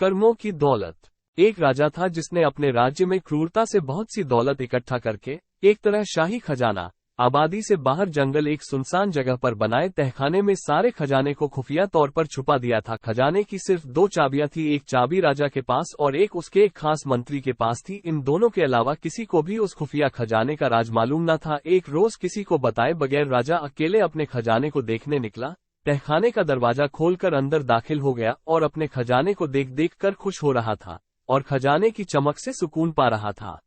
कर्मों की दौलत। एक राजा था जिसने अपने राज्य में क्रूरता से बहुत सी दौलत इकट्ठा करके, एक तरह शाही खजाना, आबादी से बाहर जंगल एक सुनसान जगह पर बनाए तहखाने में सारे खजाने को खुफिया तौर पर छुपा दिया था। खजाने की सिर्फ दो चाबियां थी, एक चाबी राजा के पास और एक उसके एक खास मंत्री के पास थी। इन दोनों के अलावा किसी को भी उस खुफिया खजाने का राज मालूम न था। एक रोज किसी को बताए बगैर राजा अकेले अपने खजाने को देखने निकला। तहखाने का दरवाजा खोलकर अंदर दाखिल हो गया और अपने खजाने को देख देख कर खुश हो रहा था और खजाने की चमक से सुकून पा रहा था।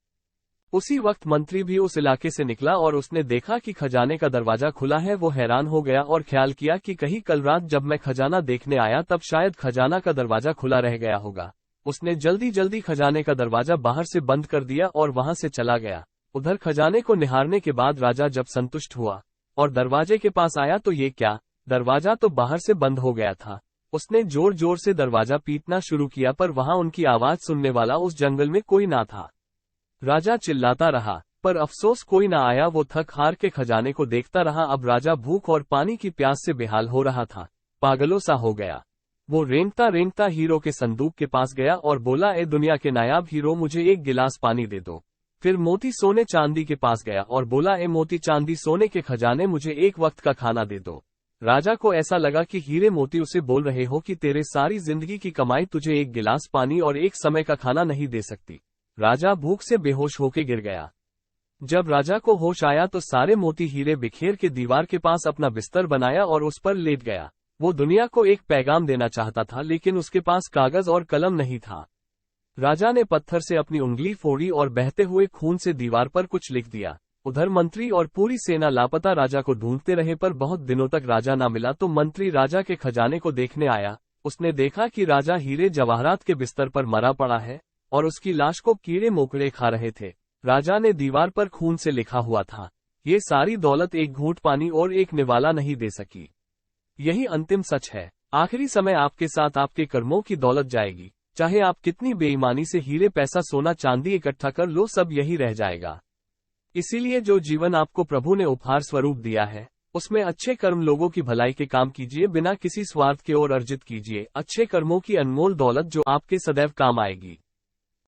उसी वक्त मंत्री भी उस इलाके से निकला और उसने देखा कि खजाने का दरवाजा खुला है। वो हैरान हो गया और ख्याल किया कि कहीं कल रात जब मैं खजाना देखने आया तब शायद खजाना का दरवाजा खुला रह गया होगा। उसने जल्दी जल्दी खजाने का दरवाजा बाहर से बंद कर दिया और वहां से चला गया। उधर खजाने को निहारने के बाद राजा जब संतुष्ट हुआ और दरवाजे के पास आया तो ये क्या, दरवाजा तो बाहर से बंद हो गया था। उसने जोर जोर से दरवाजा पीटना शुरू किया पर वहां उनकी आवाज सुनने वाला उस जंगल में कोई ना था। राजा चिल्लाता रहा पर अफसोस कोई ना आया। वो थक हार के खजाने को देखता रहा। अब राजा भूख और पानी की प्यास से बेहाल हो रहा था, पागलों सा हो गया। वो रेंगता रेंगता हीरो के संदूक के पास गया और बोला, ए दुनिया के नायाब हीरो, मुझे एक गिलास पानी दे दो। फिर मोती सोने चांदी के पास गया और बोला, ए मोती चांदी सोने के खजाने, मुझे एक वक्त का खाना दे दो। राजा को ऐसा लगा कि हीरे मोती उसे बोल रहे हो कि तेरे सारी जिंदगी की कमाई तुझे एक गिलास पानी और एक समय का खाना नहीं दे सकती। राजा भूख से बेहोश होके गिर गया। जब राजा को होश आया तो सारे मोती हीरे बिखेर के दीवार के पास अपना बिस्तर बनाया और उस पर लेट गया। वो दुनिया को एक पैगाम देना चाहता था लेकिन उसके पास कागज और कलम नहीं था। राजा ने पत्थर से अपनी उंगली फोड़ी और बहते हुए खून से दीवार पर कुछ लिख दिया। उधर मंत्री और पूरी सेना लापता राजा को ढूंढते रहे पर बहुत दिनों तक राजा ना मिला तो मंत्री राजा के खजाने को देखने आया। उसने देखा कि राजा हीरे जवाहरात के बिस्तर पर मरा पड़ा है और उसकी लाश को कीड़े मोकड़े खा रहे थे। राजा ने दीवार पर खून से लिखा हुआ था, ये सारी दौलत एक घूंट पानी और एक निवाला नहीं दे सकी। यही अंतिम सच है। आखिरी समय आपके साथ आपके कर्मों की दौलत जाएगी। चाहे आप कितनी बेईमानी से हीरे पैसा सोना चांदी इकट्ठा कर लो, सब यही रह जाएगा। इसीलिए जो जीवन आपको प्रभु ने उपहार स्वरूप दिया है उसमें अच्छे कर्म, लोगों की भलाई के काम कीजिए, बिना किसी स्वार्थ के और अर्जित कीजिए अच्छे कर्मों की अनमोल दौलत जो आपके सदैव काम आएगी।